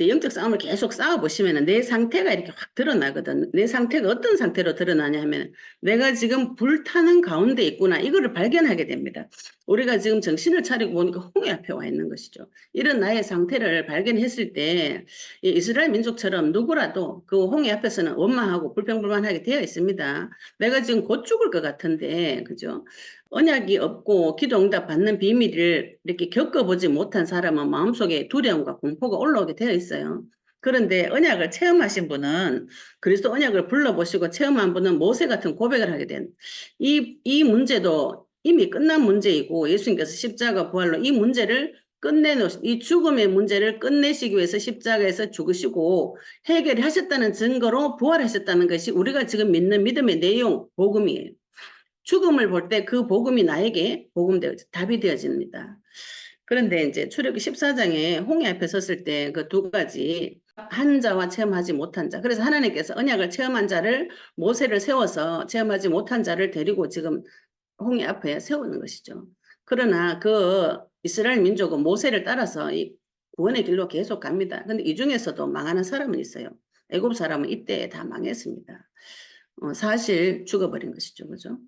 이제 영적 싸움을 계속 싸워보시면은 내 상태가 이렇게 확 드러나거든. 내 상태가 어떤 상태로 드러나냐 하면 내가 지금 불타는 가운데 있구나. 이거를 발견하게 됩니다. 우리가 지금 정신을 차리고 보니까 홍해 앞에 와 있는 것이죠. 이런 나의 상태를 발견했을 때 이스라엘 민족처럼 누구라도 그 홍해 앞에서는 원망하고 불평불만하게 되어 있습니다. 내가 지금 곧 죽을 것 같은데, 그죠? 언약이 없고 기도 응답 받는 비밀을 이렇게 겪어보지 못한 사람은 마음속에 두려움과 공포가 올라오게 되어 있어요. 그런데 언약을 체험하신 분은 그리스도 언약을 불러보시고 체험한 분은 모세 같은 고백을 하게 된 이 문제도 이미 끝난 문제이고 예수님께서 십자가 부활로 이 문제를 이 죽음의 문제를 끝내시기 위해서 십자가에서 죽으시고 해결하셨다는 증거로 부활하셨다는 것이 우리가 지금 믿는 믿음의 내용, 복음이에요. 죽음을 볼 때 그 복음이 나에게 답이 되어집니다. 그런데 이제 출애굽기 14장에 홍해 앞에 섰을 때 그 두 가지 한 자와 체험하지 못한 자. 그래서 하나님께서 언약을 체험한 자를 모세를 세워서 체험하지 못한 자를 데리고 지금 홍해 앞에 세우는 것이죠. 그러나 그 이스라엘 민족은 모세를 따라서 이 구원의 길로 계속 갑니다. 근데 이 중에서도 망하는 사람은 있어요. 애굽 사람은 이때 다 망했습니다. 사실 죽어버린 것이죠. 그죠?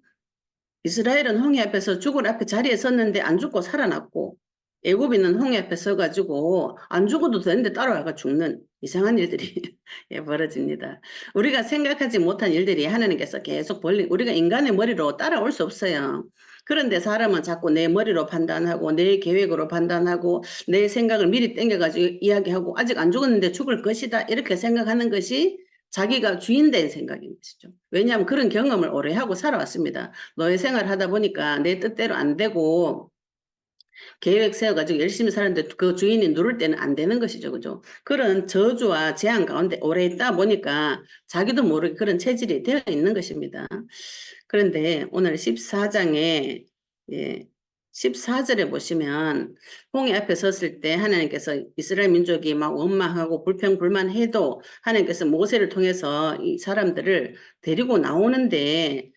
이스라엘은 홍해 앞에서 죽을 앞에 자리에 섰는데 안 죽고 살아났고 애굽인은 홍해 앞에 서가지고 안 죽어도 되는데 따라와가 죽는 이상한 일들이 예, 벌어집니다. 우리가 생각하지 못한 일들이 하나님께서 계속 우리가 인간의 머리로 따라올 수 없어요. 그런데 사람은 자꾸 내 머리로 판단하고 내 계획으로 판단하고 내 생각을 미리 땡겨가지고 이야기하고 아직 안 죽었는데 죽을 것이다 이렇게 생각하는 것이 자기가 주인 된 생각인 것이죠. 왜냐하면 그런 경험을 오래 하고 살아왔습니다. 노예 생활 하다 보니까 내 뜻대로 안 되고 계획 세워가지고 열심히 사는데 그 주인이 누를 때는 안 되는 것이죠. 그죠? 그런 저주와 재앙 가운데 오래 있다 보니까 자기도 모르게 그런 체질이 되어 있는 것입니다. 그런데 오늘 14장에 예, 14절에 보시면 홍해 앞에 섰을 때 하나님께서 이스라엘 민족이 막 원망하고 불평불만해도 하나님께서 모세를 통해서 이 사람들을 데리고 나오는데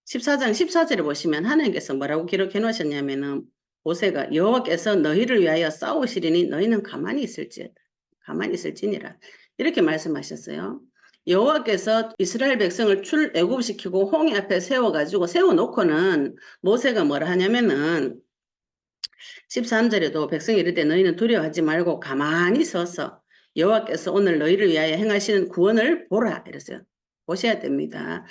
14장 14절에 보시면 하나님께서 뭐라고 기록해 놓으셨냐면은 모세가 여호와께서 너희를 위하여 싸우시리니 너희는 가만히 있을지니라 이렇게 말씀하셨어요. 여호와께서 이스라엘 백성을 출애굽시키고 홍해 앞에 세워놓고는 모세가 뭐라 하냐면은 13절에도 백성이 이르되 너희는 두려워하지 말고 가만히 서서 여호와께서 오늘 너희를 위하여 행하시는 구원을 보라 이랬어요. 보셔야 됩니다.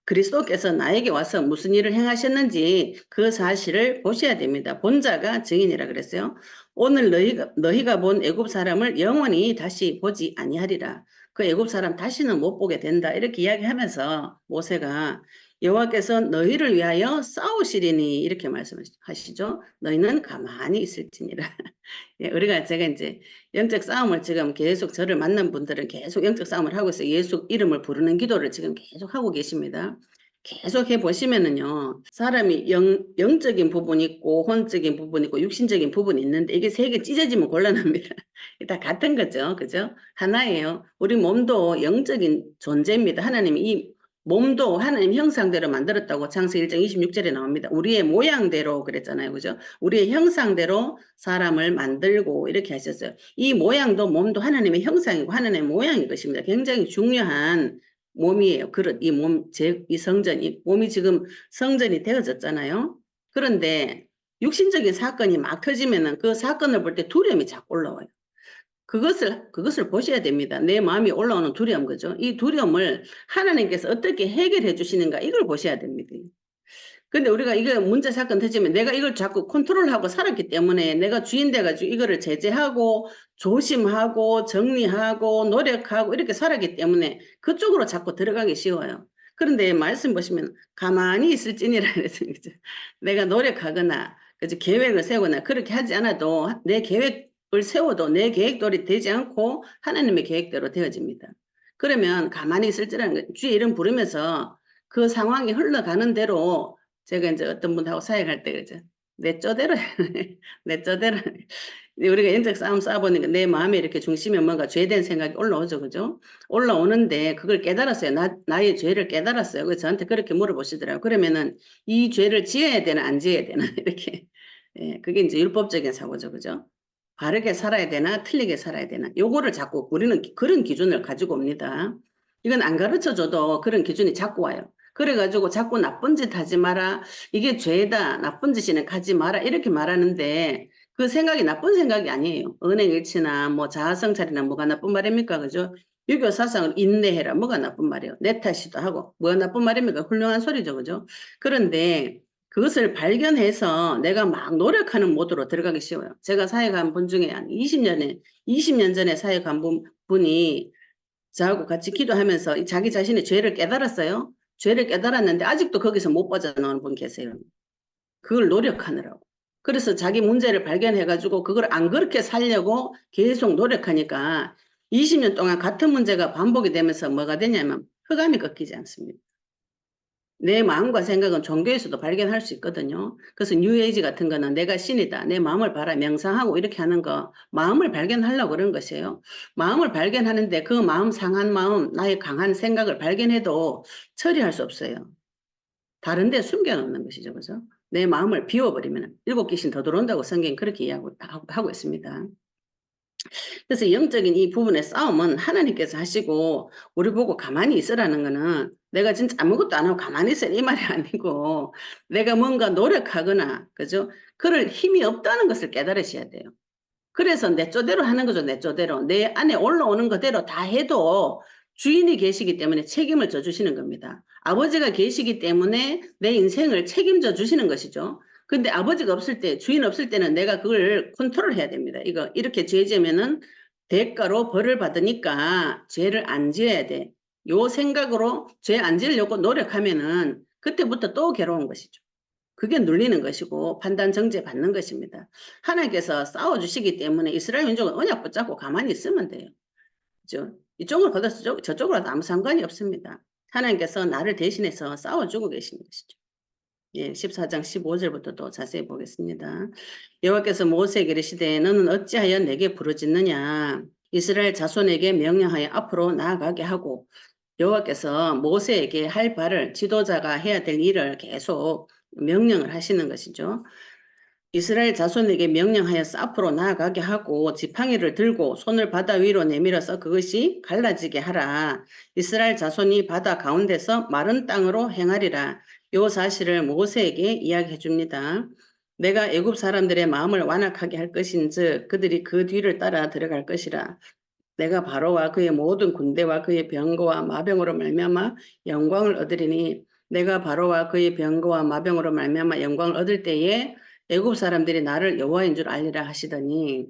그리스도께서 나에게 와서 무슨 일을 행하셨는지 그 사실을 보셔야 됩니다. 본자가 증인이라 그랬어요. 오늘 너희가 본 애굽 사람을 영원히 다시 보지 아니하리라. 그 애굽 사람 다시는 못 보게 된다. 이렇게 이야기하면서 모세가 여호와께서 너희를 위하여 싸우시리니 이렇게 말씀하시죠. 너희는 가만히 있을지니라. 예, 제가 이제 영적 싸움을 지금 계속 저를 만난 분들은 계속 영적 싸움을 하고 있어요. 예수 이름을 부르는 기도를 지금 계속 하고 계십니다. 계속 해보시면은요, 사람이 영적인 부분이 있고, 혼적인 부분이 있고, 육신적인 부분이 있는데, 이게 세 개 찢어지면 곤란합니다. 다 같은 거죠. 그죠? 하나예요. 우리 몸도 영적인 존재입니다. 하나님이 이 몸도 하나님 형상대로 만들었다고 창세기 1장 26절에 나옵니다. 우리의 모양대로 그랬잖아요. 그죠? 우리의 형상대로 사람을 만들고 이렇게 하셨어요. 이 모양도 몸도 하나님의 형상이고 하나님의 모양인 것입니다. 굉장히 중요한 몸이에요. 이 성전이, 몸이 지금 성전이 되어졌잖아요. 그런데 육신적인 사건이 막 터지면은 그 사건을 볼 때 두려움이 자꾸 올라와요. 그것을 보셔야 됩니다. 내 마음이 올라오는 두려움, 그죠? 이 두려움을 하나님께서 어떻게 해결해 주시는가, 이걸 보셔야 됩니다. 근데 우리가 이거 문제 사건 터지면 내가 이걸 자꾸 컨트롤하고 살았기 때문에 내가 주인 돼가지고 이거를 제재하고 조심하고 정리하고 노력하고 이렇게 살았기 때문에 그쪽으로 자꾸 들어가기 쉬워요. 그런데 말씀 보시면 가만히 있을지니라 그래서 내가 노력하거나 그래서 계획을 세우거나 그렇게 하지 않아도 내 계획을 세워도 내 계획대로 되지 않고 하나님의 계획대로 되어집니다. 그러면 가만히 있을지라는 거예요. 주의 이름 부르면서 그 상황이 흘러가는 대로 제가 이제 어떤 분하고 사역할 때 그러죠. 내 쪼대로 내 쪼대로 우리가 영적 싸움 싸워보니까 내 마음에 이렇게 중심에 뭔가 죄된 생각이 올라오죠. 그죠? 올라오는데 그걸 깨달았어요. 나의 죄를 깨달았어요. 그래서 저한테 그렇게 물어보시더라고요. 그러면은 이 죄를 지어야 되나 안 지어야 되나 이렇게. 예, 그게 이제 율법적인 사고죠. 그죠? 바르게 살아야 되나 틀리게 살아야 되나 요거를 자꾸 우리는 그런 기준을 가지고 옵니다. 이건 안 가르쳐줘도 그런 기준이 자꾸 와요. 그래가지고 자꾸 나쁜 짓 하지 마라. 이게 죄다. 나쁜 짓이네. 가지 마라. 이렇게 말하는데 그 생각이 나쁜 생각이 아니에요. 은행 일치나 뭐 자아성찰이나 뭐가 나쁜 말입니까? 그죠? 유교 사상을 인내해라. 뭐가 나쁜 말이에요? 내 탓이도 하고. 뭐가 나쁜 말입니까? 훌륭한 소리죠. 그죠? 그런데 그것을 발견해서 내가 막 노력하는 모드로 들어가기 쉬워요. 제가 사회 간 분 중에 한 20년 전에 사회 간 분이 저하고 같이 기도하면서 자기 자신의 죄를 깨달았어요. 죄를 깨달았는데 아직도 거기서 못 빠져나오는 분 계세요. 그걸 노력하느라고. 그래서 자기 문제를 발견해가지고 그걸 안 그렇게 살려고 계속 노력하니까 20년 동안 같은 문제가 반복이 되면서 뭐가 되냐면 흑암이 꺾이지 않습니다. 내 마음과 생각은 종교에서도 발견할 수 있거든요. 그래서 뉴에이지 같은 거는 내가 신이다. 내 마음을 봐라. 명상하고 이렇게 하는 거 마음을 발견하려고 그런 것이에요. 마음을 발견하는데 그 마음 상한 마음 나의 강한 생각을 발견해도 처리할 수 없어요. 다른 데 숨겨놓는 것이죠. 그죠? 내 마음을 비워버리면 일곱 귀신 더 들어온다고 성경이 그렇게 이야기하고 있습니다. 그래서 영적인 이 부분의 싸움은 하나님께서 하시고 우리 보고 가만히 있으라는 거는 내가 진짜 아무것도 안 하고 가만히 있으라 이 말이 아니고 내가 뭔가 노력하거나 그죠? 그럴 힘이 없다는 것을 깨달으셔야 돼요. 그래서 내 쪼대로 하는 거죠. 내 쪼대로. 내 안에 올라오는 그대로 다 해도 주인이 계시기 때문에 책임을 져주시는 겁니다. 아버지가 계시기 때문에 내 인생을 책임져 주시는 것이죠. 근데 아버지가 없을 때, 주인 없을 때는 내가 그걸 컨트롤 해야 됩니다. 이거, 이렇게 죄 지으면은 대가로 벌을 받으니까 죄를 안 지어야 돼. 요 생각으로 죄 안 지으려고 노력하면은 그때부터 또 괴로운 것이죠. 그게 눌리는 것이고 판단 정죄 받는 것입니다. 하나님께서 싸워주시기 때문에 이스라엘 민족은 언약 붙잡고 가만히 있으면 돼요. 그죠? 이쪽으로 걷어서 저쪽으로도 아무 상관이 없습니다. 하나님께서 나를 대신해서 싸워주고 계신 것이죠. 예, 14장 15절부터 또 자세히 보겠습니다. 여호와께서 모세에게 이르시되 너는 어찌하여 내게 부르짖느냐 이스라엘 자손에게 명령하여 앞으로 나아가게 하고 여호와께서 모세에게 할 바를 지도자가 해야 될 일을 계속 명령을 하시는 것이죠. 이스라엘 자손에게 명령하여서 앞으로 나아가게 하고 지팡이를 들고 손을 바다 위로 내밀어서 그것이 갈라지게 하라. 이스라엘 자손이 바다 가운데서 마른 땅으로 행하리라. 요 사실을 모세에게 이야기해 줍니다. 내가 애굽 사람들의 마음을 완악하게 할 것인즉 그들이 그 뒤를 따라 들어갈 것이라. 내가 바로와 그의 모든 군대와 그의 병거와 마병으로 말미암아 영광을 얻으리니 내가 바로와 그의 병거와 마병으로 말미암아 영광을 얻을 때에 애굽 사람들이 나를 여호와인 줄 알리라 하시더니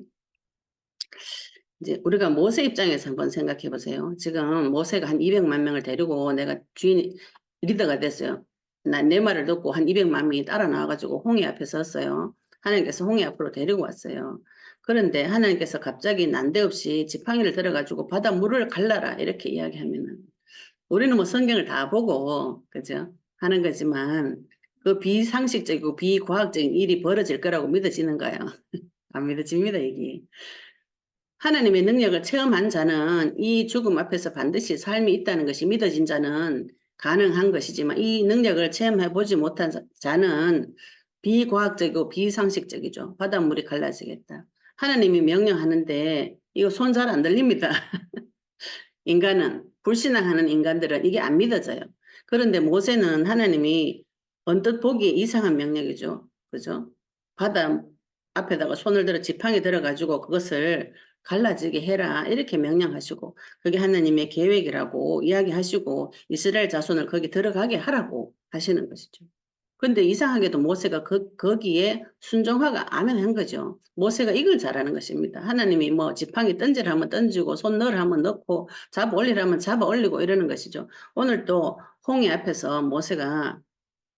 이제 우리가 모세 입장에서 한번 생각해 보세요. 지금 모세가 한 200만 명을 데리고 내가 주인 리더가 됐어요. 내 말을 듣고 한 200만 명이 따라 나와가지고 홍해 앞에 섰어요. 하나님께서 홍해 앞으로 데리고 왔어요. 그런데 하나님께서 갑자기 난데없이 지팡이를 들어가지고 바다 물을 갈라라 이렇게 이야기하면은 우리는 뭐 성경을 다 보고 그죠? 하는 거지만 그 비상식적이고 비과학적인 일이 벌어질 거라고 믿어지는가요? 안 믿어집니다, 이게. 하나님의 능력을 체험한 자는 이 죽음 앞에서 반드시 삶이 있다는 것이 믿어진 자는 가능한 것이지만 이 능력을 체험해 보지 못한 자는 비과학적이고 비상식적이죠. 바닷물이 갈라지겠다. 하나님이 명령하는데 이거 손 잘 안 들립니다. 인간은 불신앙하는 인간들은 이게 안 믿어져요. 그런데 모세는 하나님이 언뜻 보기에 이상한 명령이죠. 그죠? 바다 앞에다가 손을 들어 지팡이 들어가지고 그것을 갈라지게 해라 이렇게 명령하시고 그게 하나님의 계획이라고 이야기하시고 이스라엘 자손을 거기 들어가게 하라고 하시는 것이죠. 근데 이상하게도 모세가 거기에 순종하가 안 한 거죠. 모세가 이걸 잘하는 것입니다. 하나님이 뭐 지팡이 던지라 하면 던지고 손 넣으라 하면 넣고 잡아 올리라 하면 잡아 올리고 이러는 것이죠. 오늘 또 홍해 앞에서 모세가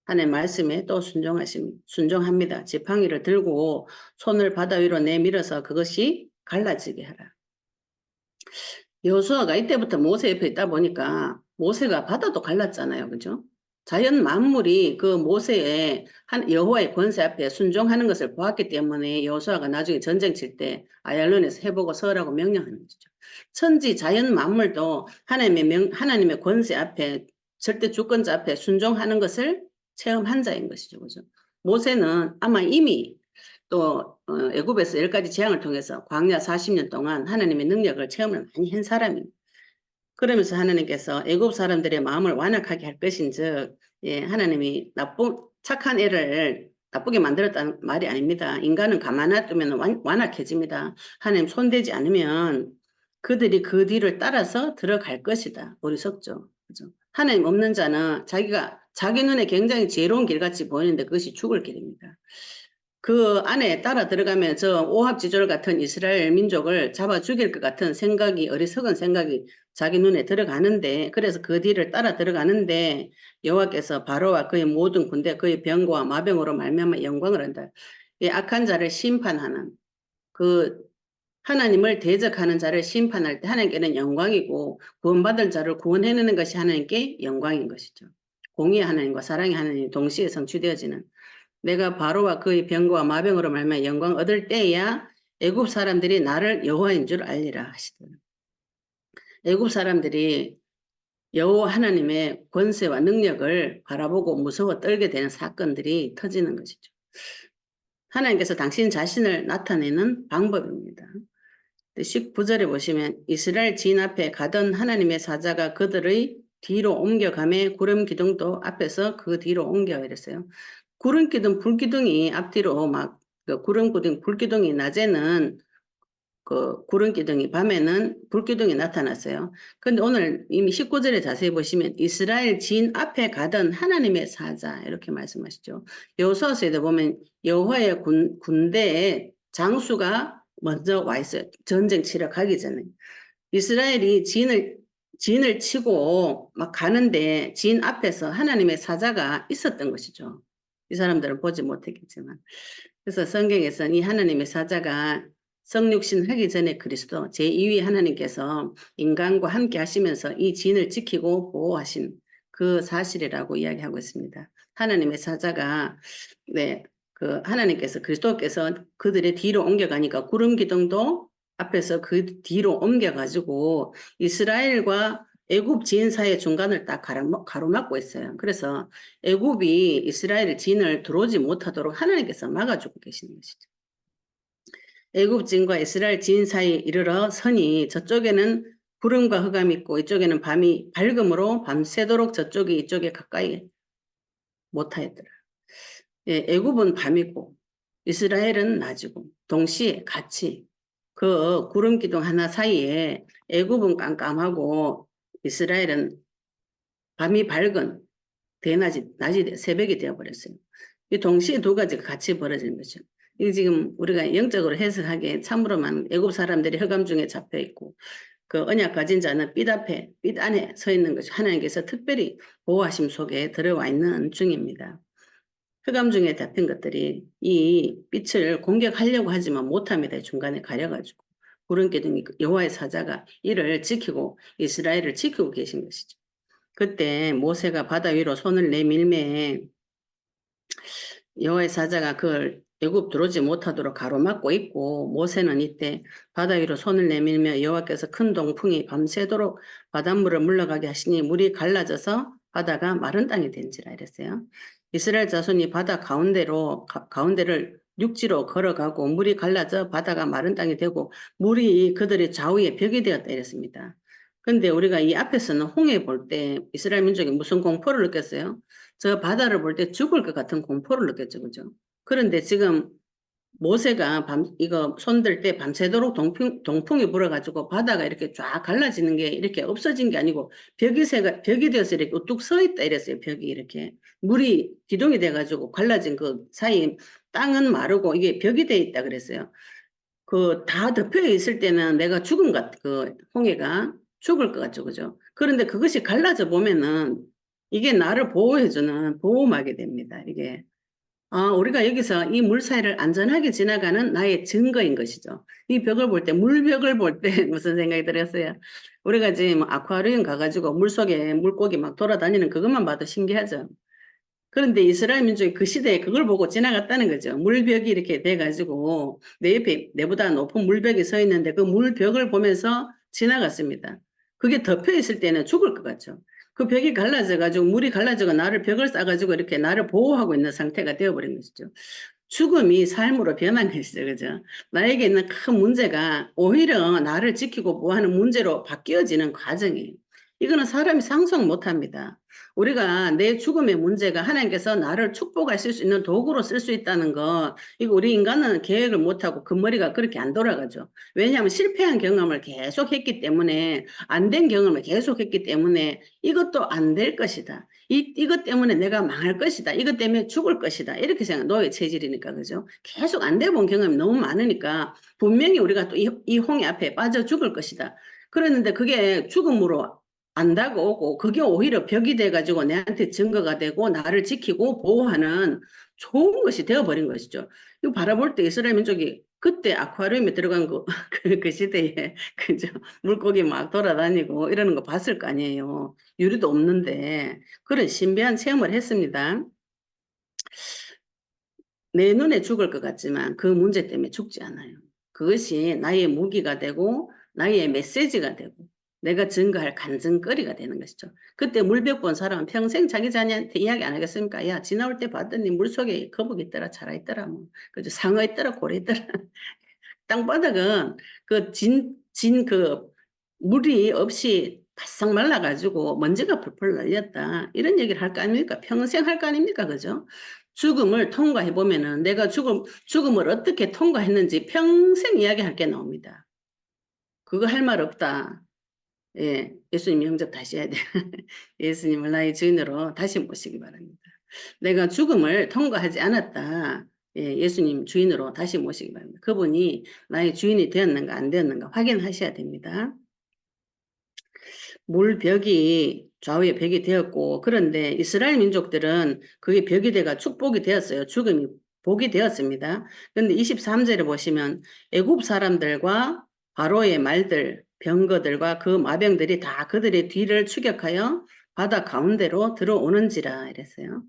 하나님 말씀에 또 순종합니다. 지팡이를 들고 손을 바다 위로 내밀어서 그것이 갈라지게 하라. 여호수아가 이때부터 모세 옆에 있다 보니까 모세가 바다도 갈랐잖아요. 그죠? 자연 만물이 그 모세의 여호와의 권세 앞에 순종하는 것을 보았기 때문에 여호수아가 나중에 전쟁 칠 때 아얄론에서 해보고 서라고 명령하는 거죠. 천지 자연 만물도 하나님의 권세 앞에 절대 주권자 앞에 순종하는 것을 체험한 자인 것이죠. 그죠? 모세는 아마 이미 또 애굽에서 10가지 재앙을 통해서 광야 40년 동안 하나님의 능력을 체험을 많이 한 사람입니다. 그러면서 하나님께서 애굽 사람들의 마음을 완악하게 할 것인즉, 예, 하나님이 착한 애를 나쁘게 만들었다는 말이 아닙니다. 인간은 가만 놔두면 완악해집니다. 하나님 손대지 않으면 그들이 그 뒤를 따라서 들어갈 것이다. 어리석죠. 그죠? 하나님 없는 자는 자기 눈에 굉장히 지혜로운 길같이 보이는데 그것이 죽을 길입니다. 그 안에 따라 들어가면 저 오합지졸 같은 이스라엘 민족을 잡아 죽일 것 같은 생각이, 어리석은 생각이 자기 눈에 들어가는데, 그래서 그 뒤를 따라 들어가는데 여호와께서 바로와 그의 모든 군대, 그의 병과 마병으로 말미암아 영광을 한다. 이 악한 자를 심판하는, 그 하나님을 대적하는 자를 심판할 때 하나님께는 영광이고, 구원받을 자를 구원해내는 것이 하나님께 영광인 것이죠. 공의의 하나님과 사랑의 하나님이 동시에 성취되어지는, 내가 바로와 그의 병과 마병으로 말미암아 영광 얻을 때야 애굽 사람들이 나를 여호와인 줄 알리라 하시더라. 애굽 사람들이 여호와 하나님의 권세와 능력을 바라보고 무서워 떨게 되는 사건들이 터지는 것이죠. 하나님께서 당신 자신을 나타내는 방법입니다. 19절에 보시면 이스라엘 지인 앞에 가던 하나님의 사자가 그들의 뒤로 옮겨가매 구름 기둥도 앞에서 그 뒤로 옮겨 이랬어요. 구름 기둥, 불기둥이 앞뒤로 막 구름 기둥, 불기둥이 낮에는 그 구름 기둥이, 밤에는 불기둥이 나타났어요. 근데 오늘 이미 19절에 자세히 보시면 이스라엘 지인 앞에 가던 하나님의 사자 이렇게 말씀하시죠. 여호수아서에도 보면 여호와의 군대에 장수가 먼저 와 있어요. 전쟁 치러 가기 전에. 이스라엘이 진을 치고 막 가는데 진 앞에서 하나님의 사자가 있었던 것이죠. 이 사람들은 보지 못했겠지만. 그래서 성경에서는 이 하나님의 사자가 성육신 하기 전에 그리스도 제2위 하나님께서 인간과 함께 하시면서 이 진을 지키고 보호하신 그 사실이라고 이야기하고 있습니다. 하나님의 사자가, 네, 그 하나님께서, 그리스도께서 그들의 뒤로 옮겨가니까 구름 기둥도 앞에서 그 뒤로 옮겨가지고 이스라엘과 애굽 지인 사이의 중간을 딱 가로막고 있어요. 그래서 애굽이 이스라엘 진을 들어오지 못하도록 하나님께서 막아주고 계시는 것이죠. 애굽 진과 이스라엘 진 사이에 이르러 서니 저쪽에는 구름과 흑암이 있고 이쪽에는 밤이 밝음으로 밤새도록 저쪽이 이쪽에 가까이 못하였더라. 예, 애굽은 밤이고 이스라엘은 낮이고 동시에 같이 그 구름 기둥 하나 사이에 애굽은 깜깜하고 이스라엘은 밤이 밝은 낮이 새벽이 되어버렸어요. 이 동시에 두 가지가 같이 벌어지는 거죠. 이 지금 우리가 영적으로 해석하기에 참으로만 애굽 사람들이 흑암 중에 잡혀 있고 그 언약 가진 자는 빛 안에 서 있는 것이 하나님께서 특별히 보호하심 속에 들어와 있는 중입니다. 흑암 중에 잡힌 것들이 이 빛을 공격하려고 하지만 못합니다. 중간에 가려가지고. 구름 기둥이 여호와의 사자가 이를 지키고 이스라엘을 지키고 계신 것이죠. 그때 모세가 바다 위로 손을 내밀매 여호와의 사자가 그걸 애굽 들어오지 못하도록 가로막고 있고 모세는 이때 바다 위로 손을 내밀며 여호와께서 큰 동풍이 밤새도록 바닷물을 물러가게 하시니 물이 갈라져서 바다가 마른 땅이 된지라 이랬어요. 이스라엘 자손이 바다 가운데를 육지로 걸어가고 물이 갈라져 바다가 마른 땅이 되고 물이 그들의 좌우에 벽이 되었다 이랬습니다. 근데 우리가 이 앞에서는 홍해 볼 때 이스라엘 민족이 무슨 공포를 느꼈어요? 저 바다를 볼 때 죽을 것 같은 공포를 느꼈죠. 그죠? 그런데 지금 모세가 이거 손들 때 밤새도록 동풍이 불어가지고 바다가 이렇게 쫙 갈라지는 게 이렇게 없어진 게 아니고 벽이 되어서 이렇게 우뚝 서 있다 이랬어요. 벽이 이렇게. 물이 기둥이 돼가지고 갈라진 그 사이 땅은 마르고 이게 벽이 돼 있다 그랬어요. 그 다 덮여 있을 때는 내가 그 홍해가 죽을 것 같죠. 그죠? 그런데 그것이 갈라져 보면은 이게 나를 보호해주는 보호막이 됩니다. 이게. 우리가 여기서 이 물 사이를 안전하게 지나가는 나의 증거인 것이죠. 이 벽을 볼 때, 물벽을 볼 때 무슨 생각이 들었어요? 우리가 지금 아쿠아리움 가가지고 물속에 물고기 막 돌아다니는 그것만 봐도 신기하죠. 그런데 이스라엘 민족이 그 시대에 그걸 보고 지나갔다는 거죠. 물벽이 이렇게 돼가지고 내 옆에 내보다 높은 물벽이 서 있는데 그 물벽을 보면서 지나갔습니다. 그게 덮여 있을 때는 죽을 것 같죠. 그 벽이 갈라져가지고 물이 갈라져가 나를 벽을 쌓아가지고 이렇게 나를 보호하고 있는 상태가 되어버린 것이죠. 죽음이 삶으로 변한 것이죠. 그죠? 나에게 있는 큰 문제가 오히려 나를 지키고 보호하는 문제로 바뀌어지는 과정이에요. 이거는 사람이 상상 못 합니다. 우리가 내 죽음의 문제가 하나님께서 나를 축복하실 수 있는 도구로 쓸 수 있다는 거, 이거 우리 인간은 계획을 못하고 그 머리가 그렇게 안 돌아가죠. 왜냐하면 실패한 경험을 계속 했기 때문에, 안 된 경험을 계속 했기 때문에 이것도 안 될 것이다. 이것 때문에 내가 망할 것이다. 이것 때문에 죽을 것이다. 이렇게 생각, 노예 체질이니까, 그죠? 계속 안 돼 본 경험이 너무 많으니까, 분명히 우리가 또 이 홍해 앞에 빠져 죽을 것이다. 그랬는데 그게 죽음으로 안다고 오고, 그게 오히려 벽이 돼가지고 내한테 증거가 되고, 나를 지키고 보호하는 좋은 것이 되어버린 것이죠. 이거 바라볼 때 이스라엘 민족이 그때 아쿠아리움에 들어간 거, 그 시대에, 그죠? 물고기 막 돌아다니고 이러는 거 봤을 거 아니에요. 유리도 없는데. 그런 신비한 체험을 했습니다. 내 눈에 죽을 것 같지만 그 문제 때문에 죽지 않아요. 그것이 나의 무기가 되고 나의 메시지가 되고 내가 증거할 간증거리가 되는 것이죠. 그때 물벽 본 사람은 평생 자기 자녀한테 이야기 안 하겠습니까? 야, 지나올 때 봤더니 물속에 거북이 있더라, 살아 있더라, 뭐. 그죠? 상어 있더라, 고래 있더라. 땅바닥은 그 물이 없이 바싹 말라가지고 먼지가 풀풀 날렸다. 이런 얘기를 할 거 아닙니까? 평생 할 거 아닙니까? 그죠? 죽음을 통과해보면은 내가 죽음을 어떻게 통과했는지 평생 이야기할 게 나옵니다. 그거 할 말 없다. 예, 예수님 영접 다시 해야 돼. 예수님을 나의 주인으로 다시 모시기 바랍니다. 내가 죽음을 통과하지 않았다. 예, 예수님 주인으로 다시 모시기 바랍니다. 그분이 나의 주인이 되었는가 안 되었는가 확인하셔야 됩니다. 물벽이 좌우에 벽이 되었고, 그런데 이스라엘 민족들은 그게 벽이 돼가 축복이 되었어요. 죽음이 복이 되었습니다. 그런데 23절에 보시면 애굽 사람들과 바로의 말들, 병거들과 그 마병들이 다 그들의 뒤를 추격하여 바다 가운데로 들어오는지라 이랬어요.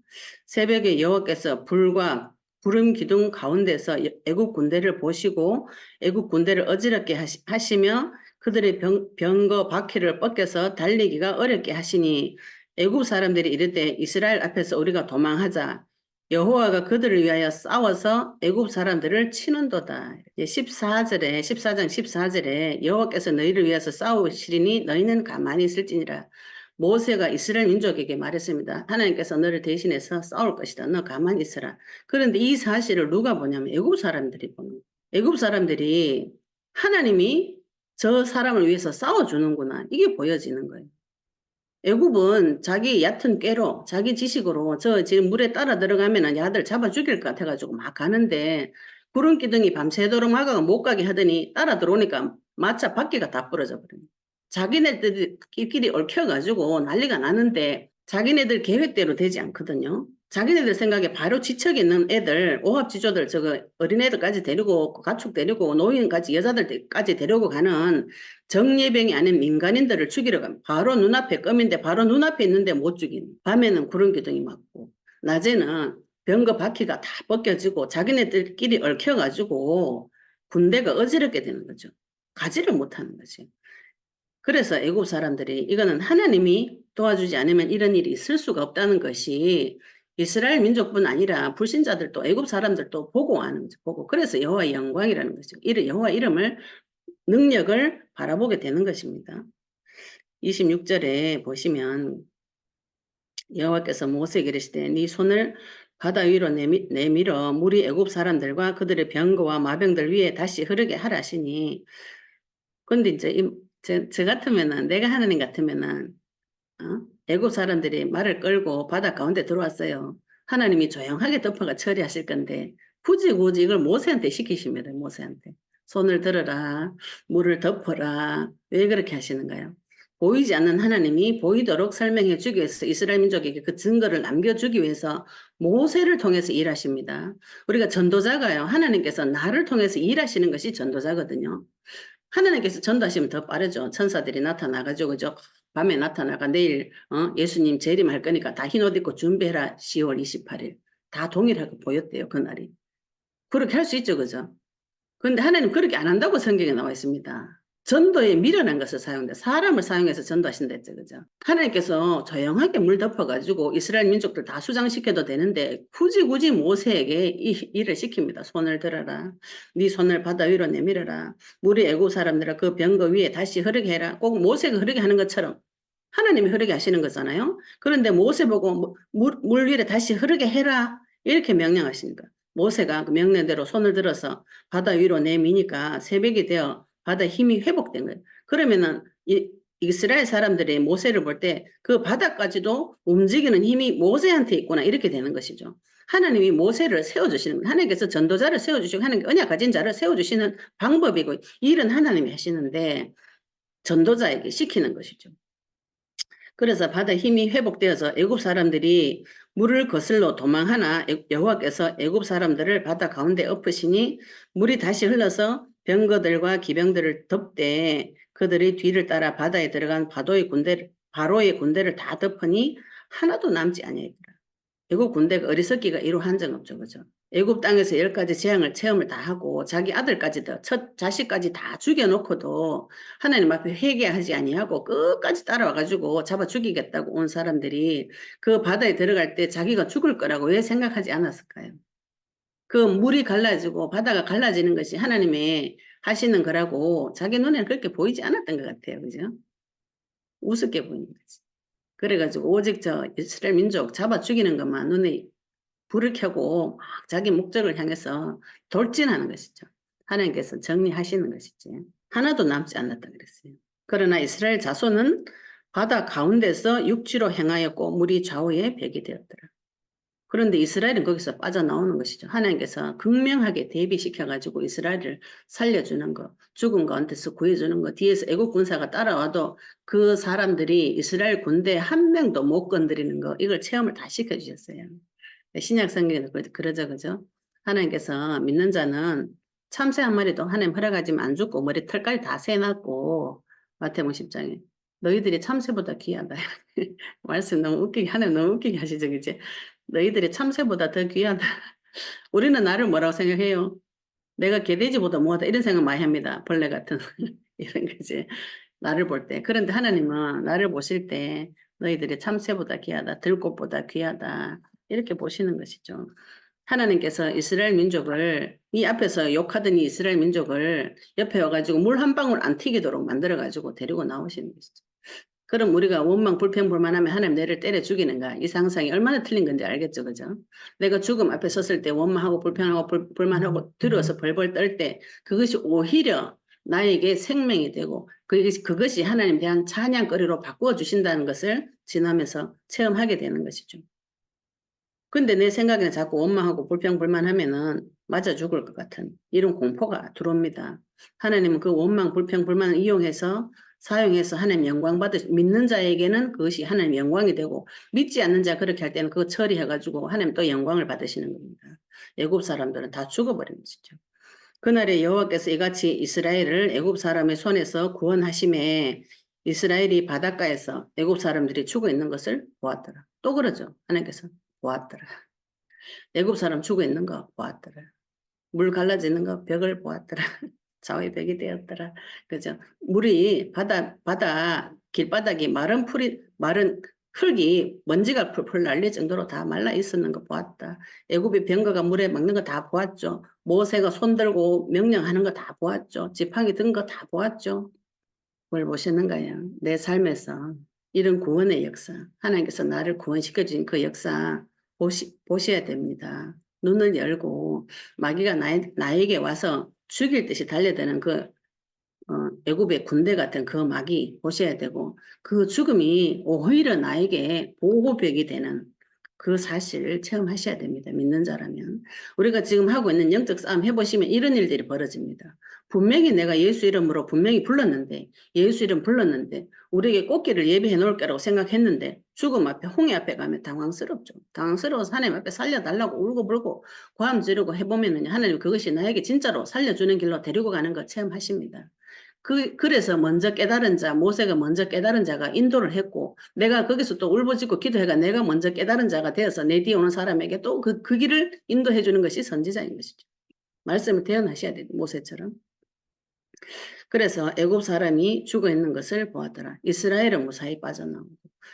새벽에 여호와께서 불과 구름 기둥 가운데서 애굽 군대를 보시고 애굽 군대를 어지럽게 하시며 그들의 병거 바퀴를 벗겨서 달리기가 어렵게 하시니 애굽 사람들이 이럴 때 이스라엘 앞에서 우리가 도망하자. 여호와가 그들을 위하여 싸워서 애굽 사람들을 치는도다. 14절에 14장 14절에 여호와께서 너희를 위해서 싸우시리니 너희는 가만히 있을지니라. 모세가 이스라엘 민족에게 말했습니다. 하나님께서 너를 대신해서 싸울 것이다. 너 가만히 있어라. 그런데 이 사실을 누가 보냐면 애굽 사람들이 보는 거예요. 애굽 사람들이 하나님이 저 사람을 위해서 싸워주는구나. 이게 보여지는 거예요. 애굽은 자기 얕은 꾀로, 자기 지식으로 저 지금 물에 따라 들어가면은 야들 잡아 죽일 것 같아가지고 막 가는데 구름 기둥이 밤새도록 막아가 못 가게 하더니 따라 들어오니까 마차 바퀴가 다 부러져 버려요. 자기네들끼리 얽혀가지고 난리가 나는데 자기네들 계획대로 되지 않거든요. 자기네들 생각에 바로 지척에 있는 애들, 오합지졸들, 저거 어린애들까지 데리고, 가축 데리고, 노인까지, 여자들까지 데리고 가는 정예병이 아닌 민간인들을 죽이러 가면 바로 눈앞에 껌인데 바로 눈앞에 있는데 못 죽이는. 밤에는 구름 기둥이 맞고, 낮에는 병거 바퀴가 다 벗겨지고, 자기네들끼리 얽혀가지고 군대가 어지럽게 되는 거죠. 가지를 못하는 거지. 그래서 애굽 사람들이 이거는 하나님이 도와주지 않으면 이런 일이 있을 수가 없다는 것이 이스라엘 민족뿐 아니라 불신자들도 애굽 사람들도 보고 아는 거죠. 보고 그래서 여호와의 영광이라는 거죠. 여호와 이름을 능력을 바라보게 되는 것입니다. 26절에 보시면 여호와께서 모세에게 이르시되 네 손을 바다 위로 내밀어 물이 애굽 사람들과 그들의 병거와 마병들 위에 다시 흐르게 하라 하시니 근데 이제 저 같으면은 내가 하나님 같으면은 애국 사람들이 말을 끌고 바다 가운데 들어왔어요. 하나님이 조용하게 덮어가 처리하실 건데 굳이 이걸 모세한테 시키십니다. 모세한테. 손을 들어라. 물을 덮어라. 왜 그렇게 하시는가요? 보이지 않는 하나님이 보이도록 설명해 주기 위해서 이스라엘 민족에게 그 증거를 남겨주기 위해서 모세를 통해서 일하십니다. 우리가 전도자가요. 하나님께서 나를 통해서 일하시는 것이 전도자거든요. 하나님께서 전도하시면 더 빠르죠. 천사들이 나타나가지고 그죠? 밤에 나타나가 내일 예수님 재림할 거니까 다 흰 옷 입고 준비해라. 10월 28일. 다 동일하게 보였대요. 그날이. 그렇게 할 수 있죠. 그죠? 그런데 하나님 그렇게 안 한다고 성경에 나와 있습니다. 전도에 미련한 것을 사용돼. 사람을 사용해서 전도하신다 했죠. 그죠? 하나님께서 조용하게 물 덮어가지고 이스라엘 민족들 다 수장시켜도 되는데 굳이 모세에게 이 일을 시킵니다. 손을 들어라. 네 손을 바다 위로 내밀어라. 물이 애국 사람들아 그 병거 위에 다시 흐르게 해라. 꼭 모세가 흐르게 하는 것처럼 하나님이 흐르게 하시는 거잖아요. 그런데 모세 보고 물 위에 다시 흐르게 해라. 이렇게 명령하십니다. 모세가 그 명령대로 손을 들어서 바다 위로 내미니까 새벽이 되어 바다의 힘이 회복된 거예요. 그러면은 이스라엘 사람들이 모세를 볼 때 그 바다까지도 움직이는 힘이 모세한테 있구나 이렇게 되는 것이죠. 하나님이 모세를 세워주시는 거예요. 하나님께서 전도자를 세워주시고 하나님 언약 가진 자를 세워주시는 방법이고 일은 하나님이 하시는데 전도자에게 시키는 것이죠. 그래서 바다 힘이 회복되어서 애굽 사람들이 물을 거슬러 도망하나 여호와께서 애굽 사람들을 바다 가운데 엎으시니 물이 다시 흘러서 병거들과 기병들을 덮되 그들이 뒤를 따라 바다에 들어간 바로의 군대를 다 덮으니 하나도 남지 아니하더라. 애굽 군대가 어리석기가 이루 한 적 없죠. 그죠? 애굽 땅에서 10가지 재앙을 체험을 다 하고 자기 아들까지도 첫 자식까지 다 죽여놓고도 하나님 앞에 회개하지 아니하고 끝까지 따라와가지고 잡아 죽이겠다고 온 사람들이 그 바다에 들어갈 때 자기가 죽을 거라고 왜 생각하지 않았을까요? 그 물이 갈라지고 바다가 갈라지는 것이 하나님의 하시는 거라고 자기 눈에는 그렇게 보이지 않았던 것 같아요. 그죠? 우습게 보이는 거지. 그래가지고 오직 저 이스라엘 민족 잡아 죽이는 것만 눈에 불을 켜고 막 자기 목적을 향해서 돌진하는 것이죠. 하나님께서 정리하시는 것이지. 하나도 남지 않았다 그랬어요. 그러나 이스라엘 자손은 바다 가운데서 육지로 행하였고 물이 좌우에 벽이 되었더라. 그런데 이스라엘은 거기서 빠져나오는 것이죠. 하나님께서 극명하게 대비시켜가지고 이스라엘을 살려주는 거, 죽은 가운데서 구해주는 거, 뒤에서 애국 군사가 따라와도 그 사람들이 이스라엘 군대 한 명도 못 건드리는 거, 이걸 체험을 다 시켜주셨어요. 신약 성경에도 그러죠, 그죠? 하나님께서 믿는 자는 참새 한 마리도 하나님 허락하지만 안 죽고 머리 털까지 다 세놨고 마태복음 10장에 너희들이 참새보다 귀하다. 말씀 너무 웃기게 하나님 너무 웃기게 하시죠, 그지? 너희들이 참새보다 더 귀하다. 우리는 나를 뭐라고 생각해요? 내가 개돼지보다 뭐하다 이런 생각 많이 합니다. 벌레 같은 이런 거지. 나를 볼 때. 그런데 하나님은 나를 보실 때 너희들이 참새보다 귀하다. 들꽃보다 귀하다. 이렇게 보시는 것이죠. 하나님께서 이스라엘 민족을 이 앞에서 욕하던 이 이스라엘 민족을 옆에 와가지고 물 한 방울 안 튀기도록 만들어가지고 데리고 나오시는 것이죠. 그럼 우리가 원망 불평 불만하면 하나님 내를 때려 죽이는가? 이 상상이 얼마나 틀린 건지 알겠죠, 그죠? 내가 죽음 앞에 섰을 때 원망하고 불평하고 불만하고 들어서 벌벌 떨 때 그것이 오히려 나에게 생명이 되고 그것이 하나님 대한 찬양거리로 바꾸어 주신다는 것을 지나면서 체험하게 되는 것이죠. 근데 내 생각에는 자꾸 원망하고 불평 불만하면은 맞아 죽을 것 같은 이런 공포가 들어옵니다. 하나님은 그 원망 불평 불만을 이용해서 사용해서 하나님 영광 믿는 자에게는 그것이 하나님 영광이 되고 믿지 않는 자 그렇게 할 때는 그거 처리해가지고 하나님 또 영광을 받으시는 겁니다. 애굽 사람들은 다 죽어버린 것이죠. 그날에 여호와께서 이같이 이스라엘을 애굽 사람의 손에서 구원하심에 이스라엘이 바닷가에서 애굽 사람들이 죽어 있는 것을 보았더라. 또 그러죠. 하나님께서 보았더라. 애굽 사람 죽어 있는 거 보았더라. 물 갈라지는 거 벽을 보았더라. 좌우의 벽이 되었더라. 그죠? 물이 바다 길바닥이 마른 흙이 먼지가 풀풀 날릴 정도로 다 말라 있었는 거 보았다. 애굽의 병거가 물에 막는 거 다 보았죠. 모세가 손 들고 명령하는 거 다 보았죠. 지팡이 든 거 다 보았죠. 뭘 보시는가요? 내 삶에서 이런 구원의 역사, 하나님께서 나를 구원시켜 주신 그 역사 보셔야 됩니다. 눈을 열고 마귀가 나에게 와서 죽일 듯이 달려드는 그 애굽의 군대 같은 그 마귀 보셔야 되고 그 죽음이 오히려 나에게 보호벽이 되는 그 사실을 체험하셔야 됩니다. 믿는 자라면. 우리가 지금 하고 있는 영적 싸움 해보시면 이런 일들이 벌어집니다. 분명히 내가 예수 이름으로 분명히 불렀는데 예수 이름 불렀는데 우리에게 꽃길을 예비해 놓을 거라고 생각했는데 죽음 앞에 홍해 앞에 가면 당황스럽죠. 당황스러워서 하나님 앞에 살려달라고 울고불고 고함 지르고 해보면은 하나님 그것이 나에게 진짜로 살려주는 길로 데리고 가는 거 체험하십니다. 그래서 먼저 깨달은 자, 모세가 먼저 깨달은 자가 인도를 했고, 내가 거기서 또 울부짖고 기도해가 내가 먼저 깨달은 자가 되어서 내 뒤에 오는 사람에게 또 그 길을 인도해 주는 것이 선지자인 것이죠. 말씀을 대언하셔야 돼요, 모세처럼. 그래서 애굽 사람이 죽어 있는 것을 보았더라. 이스라엘은 무사히 빠져나오고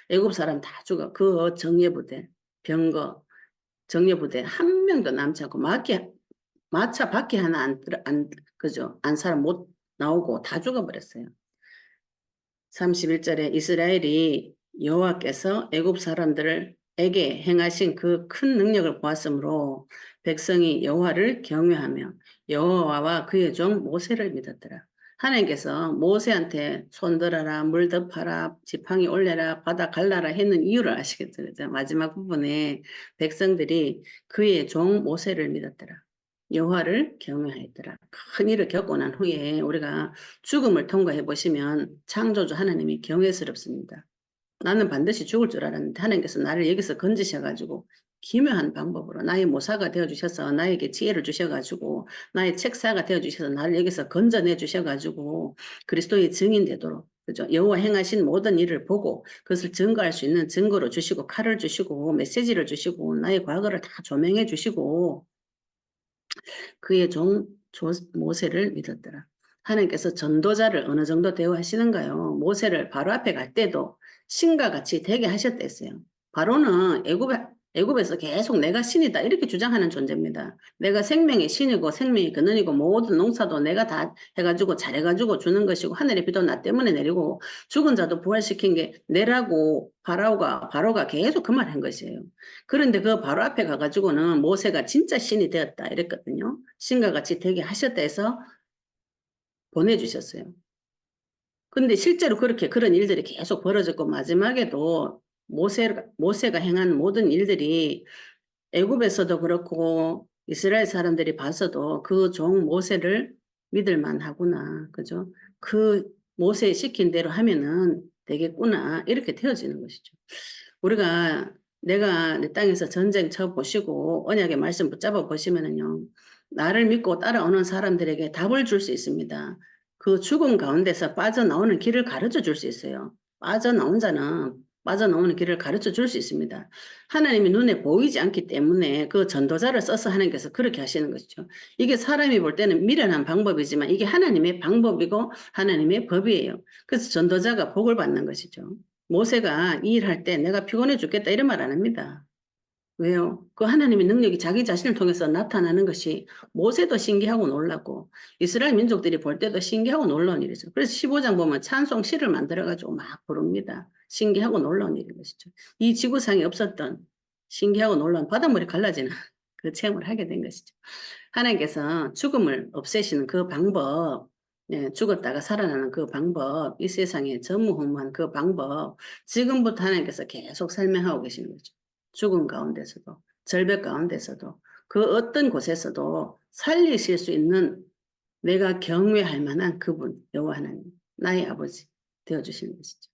애굽 사람 다 죽어. 그 정예부대, 병거, 정예부대 한 명도 남지 않고 마차 바퀴 하나 그죠? 안 사람 못 나오고 다 죽어버렸어요. 31절에 이스라엘이 여호와께서 애굽 사람들에게 행하신 그 큰 능력을 보았으므로 백성이 여호와를 경외하며 여호와와 그의 종 모세를 믿었더라. 하나님께서 모세한테 손들어라, 물 덮어라, 지팡이 올려라, 바다 갈라라 했는 이유를 아시겠죠? 그죠? 마지막 부분에 백성들이 그의 종 모세를 믿었더라. 여호와를 경외하였더라. 큰 일을 겪고 난 후에 우리가 죽음을 통과해 보시면 창조주 하나님이 경외스럽습니다. 나는 반드시 죽을 줄 알았는데 하나님께서 나를 여기서 건지셔가지고 기묘한 방법으로 나의 모사가 되어주셔서 나에게 지혜를 주셔가지고 나의 책사가 되어주셔서 나를 여기서 건져내 주셔가지고 그리스도의 증인 되도록 그죠? 여호와 행하신 모든 일을 보고 그것을 증거할 수 있는 증거로 주시고 칼을 주시고 메시지를 주시고 나의 과거를 다 조명해 주시고 그의 종 모세를 믿었더라. 하나님께서 전도자를 어느 정도 대우하시는가요? 모세를 바로 앞에 갈 때도 신과 같이 되게 하셨댔어요. 바로는 애굽에서 계속 내가 신이다 이렇게 주장하는 존재입니다. 내가 생명의 신이고 생명의 근원이고 모든 농사도 내가 다 해가지고 잘해가지고 주는 것이고 하늘의 비도 나 때문에 내리고 죽은 자도 부활시킨 게 내라고 바로가 계속 그 말 한 것이에요. 그런데 그 바로 앞에 가가지고는 모세가 진짜 신이 되었다 이랬거든요. 신과 같이 되게 하셨다 해서 보내주셨어요. 근데 실제로 그렇게 그런 일들이 계속 벌어졌고 마지막에도 모세가 행한 모든 일들이 애굽에서도 그렇고 이스라엘 사람들이 봐서도 그 종 모세를 믿을 만하구나. 그죠? 그 모세 시킨 대로 하면은 되겠구나. 이렇게 되어지는 것이죠. 우리가 내가 내 땅에서 전쟁 쳐보시고 언약의 말씀 붙잡아 보시면은요. 나를 믿고 따라오는 사람들에게 답을 줄 수 있습니다. 그 죽음 가운데서 빠져나오는 길을 가르쳐 줄 수 있어요. 빠져나온 자는 빠져나오는 길을 가르쳐 줄 수 있습니다. 하나님이 눈에 보이지 않기 때문에 그 전도자를 써서 하나님께서 그렇게 하시는 것이죠. 이게 사람이 볼 때는 미련한 방법이지만 이게 하나님의 방법이고 하나님의 법이에요. 그래서 전도자가 복을 받는 것이죠. 모세가 이 일할 때 내가 피곤해 죽겠다 이런 말 안 합니다. 왜요? 그 하나님의 능력이 자기 자신을 통해서 나타나는 것이 모세도 신기하고 놀랐고 이스라엘 민족들이 볼 때도 신기하고 놀라운 일이죠. 그래서 15장 보면 찬송 시를 만들어가지고 막 부릅니다. 신기하고 놀라운 일인 것이죠. 이 지구상에 없었던 신기하고 놀라운 바닷물이 갈라지는 그 체험을 하게 된 것이죠. 하나님께서 죽음을 없애시는 그 방법, 죽었다가 살아나는 그 방법, 이 세상에 전무후무한 그 방법, 지금부터 하나님께서 계속 설명하고 계시는 거죠. 죽음 가운데서도, 절벽 가운데서도, 그 어떤 곳에서도 살리실 수 있는 내가 경외할 만한 그분, 여호와 하나님, 나의 아버지 되어주시는 것이죠.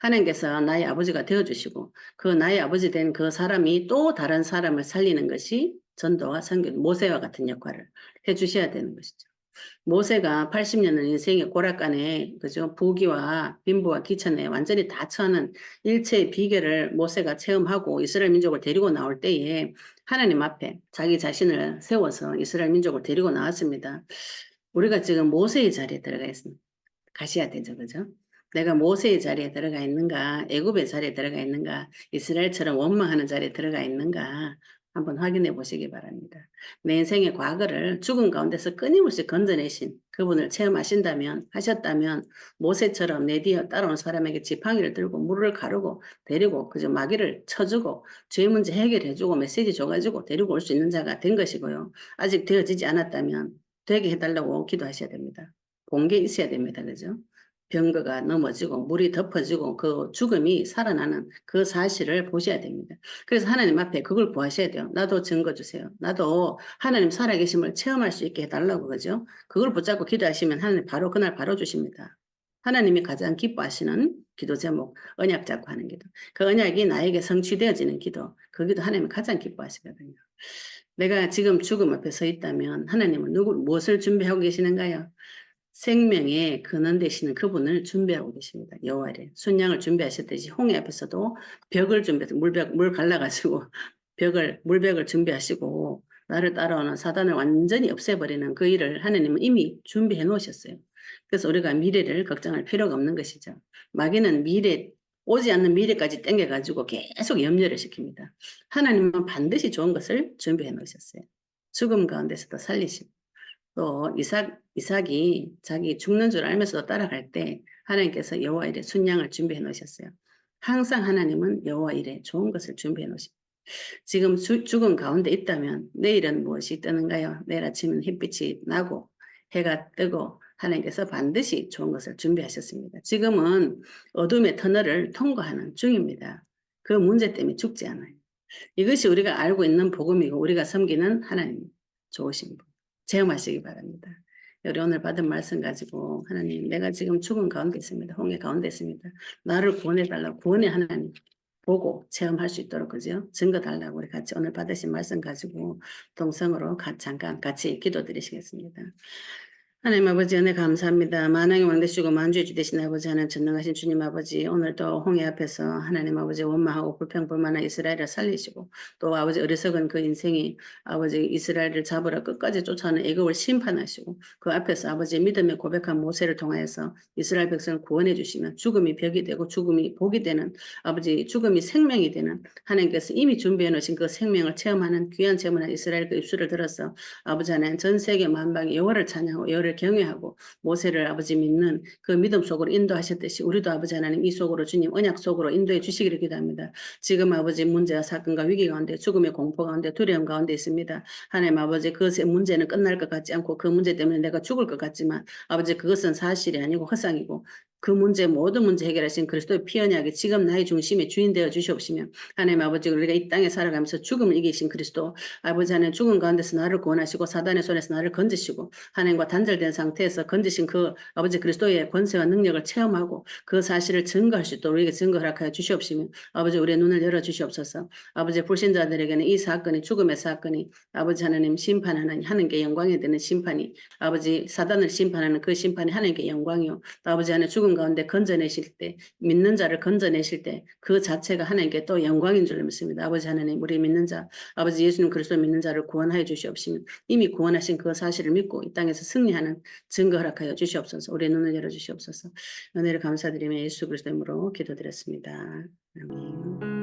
하나님께서 나의 아버지가 되어주시고 그 나의 아버지 된 그 사람이 또 다른 사람을 살리는 것이 전도와 선교, 모세와 같은 역할을 해주셔야 되는 것이죠. 모세가 80년의 인생의 고락간에 그죠 부귀와 빈부와 기천에 완전히 다 처하는 일체의 비결을 모세가 체험하고 이스라엘 민족을 데리고 나올 때에 하나님 앞에 자기 자신을 세워서 이스라엘 민족을 데리고 나왔습니다. 우리가 지금 모세의 자리에 들어가 있습니다. 가셔야 되죠, 그죠? 내가 모세의 자리에 들어가 있는가, 애굽의 자리에 들어가 있는가, 이스라엘처럼 원망하는 자리에 들어가 있는가 한번 확인해 보시기 바랍니다. 내 인생의 과거를 죽음 가운데서 끊임없이 건져내신 그분을 체험하신다면, 하셨다면 모세처럼 내 뒤에 따라온 사람에게 지팡이를 들고 물을 가르고 데리고 그저 마귀를 쳐주고 죄 문제 해결해주고 메시지 줘가지고 데리고 올 수 있는 자가 된 것이고요. 아직 되어지지 않았다면 되게 해달라고 기도하셔야 됩니다. 본 게 있어야 됩니다. 그죠? 병거가 넘어지고 물이 덮어지고 그 죽음이 살아나는 그 사실을 보셔야 됩니다. 그래서 하나님 앞에 그걸 구하셔야 돼요. 나도 증거 주세요. 나도 하나님 살아계심을 체험할 수 있게 해달라고 그죠? 그걸 붙잡고 기도하시면 하나님 바로 그날 바로 주십니다. 하나님이 가장 기뻐하시는 기도 제목, 언약 잡고 하는 기도. 그 언약이 나에게 성취되어지는 기도. 그 기도 하나님이 가장 기뻐하시거든요. 내가 지금 죽음 앞에 서 있다면 하나님은 무엇을 준비하고 계시는가요? 생명의 근원 되시는 그분을 준비하고 계십니다. 여호와를 순양을 준비하셨듯이 홍해 앞에서도 벽을 준비해서 물 갈라가지고 물벽을 준비하시고 나를 따라오는 사단을 완전히 없애버리는 그 일을 하나님은 이미 준비해 놓으셨어요. 그래서 우리가 미래를 걱정할 필요가 없는 것이죠. 마귀는 오지 않는 미래까지 땡겨가지고 계속 염려를 시킵니다. 하나님은 반드시 좋은 것을 준비해 놓으셨어요. 죽음 가운데서도 살리시고, 또 이삭이 자기 죽는 줄 알면서도 따라갈 때 하나님께서 여호와 일에 순양을 준비해 놓으셨어요. 항상 하나님은 여호와 일에 좋은 것을 준비해 놓으십니다. 지금 죽음 가운데 있다면 내일은 무엇이 뜨는가요? 내일 아침은 햇빛이 나고 해가 뜨고 하나님께서 반드시 좋은 것을 준비하셨습니다. 지금은 어둠의 터널을 통과하는 중입니다. 그 문제 때문에 죽지 않아요. 이것이 우리가 알고 있는 복음이고 우리가 섬기는 하나님 좋으신 분. 체험하시기 바랍니다. 우리 오늘 받은 말씀 가지고 하나님 내가 지금 죽음 가운데 있습니다. 홍해 가운데 있습니다. 나를 구원해달라고 구원의 하나님 보고 체험할 수 있도록 그죠? 증거 달라고 우리 같이 오늘 받으신 말씀 가지고 동성으로 잠깐 같이 기도드리시겠습니다. 하나님 아버지 은혜 감사합니다. 만왕의 왕 되시고 만주의 주 되신 아버지 하나님 전능하신 주님 아버지 오늘도 홍해 앞에서 하나님 아버지 원망하고 불평불만한 이스라엘을 살리시고 또 아버지 어리석은 그 인생이 아버지 이스라엘을 잡으러 끝까지 쫓아오는 애굽을 심판하시고 그 앞에서 아버지 믿음의 고백한 모세를 통하여서 이스라엘 백성을 구원해 주시면 죽음이 벽이 되고 죽음이 복이 되는 아버지 죽음이 생명이 되는 하나님께서 이미 준비해 놓으신 그 생명을 체험하는 귀한 체험을 이스라엘 그 입술을 들어서 아버지 하나님 전 세계 만방의 여호와를 찬양하고 여호와를 경외하고 모세를 아버지 믿는 그 믿음 속으로 인도하셨듯이 우리도 아버지 하나님 이 속으로 주님 언약 속으로 인도해 주시기를 기도합니다. 지금 아버지 문제와 사건과 위기 가운데 죽음의 공포 가운데 두려움 가운데 있습니다. 하나님 아버지 그 문제는 끝날 것 같지 않고 그 문제 때문에 내가 죽을 것 같지만 아버지 그것은 사실이 아니고 허상이고 그 문제 모든 문제 해결하신 그리스도의 피 언약이 지금 나의 중심에 주인 되어 주시옵시며 하나님 아버지 우리가 이 땅에 살아가면서 죽음을 이기신 그리스도 아버지 하나님 죽음 가운데서 나를 구원하시고 사단의 손에서 나를 건지시고 하나님과 단절된 상태에서 건지신 그 아버지 그리스도의 권세와 능력을 체험하고 그 사실을 증거할 수 있도록 우리에게 증거 허락하여 주시옵시며 아버지 우리의 눈을 열어 주시옵소서. 아버지 불신자들에게는 이 사건이 죽음의 사건이 아버지 하나님 심판하는 게 영광이 되는 심판이 아버지 사단을 심판하는 그 심판이 하나님께 영광이요 또 아버지 하나님 죽음 가운데 건져내실 때 믿는 자를 건져내실 때 그 자체가 하나님께 또 영광인 줄 믿습니다. 아버지 하나님 우리 믿는 자 아버지 예수님 그리스도 믿는 자를 구원하여 주시옵시며 이미 구원하신 그 사실을 믿고 이 땅에서 승리하는 증거 허락하여 주시옵소서. 우리의 눈을 열어 주시옵소서. 은혜를 감사드리며 예수 그리스도 이름으로 기도드렸습니다. 아멘.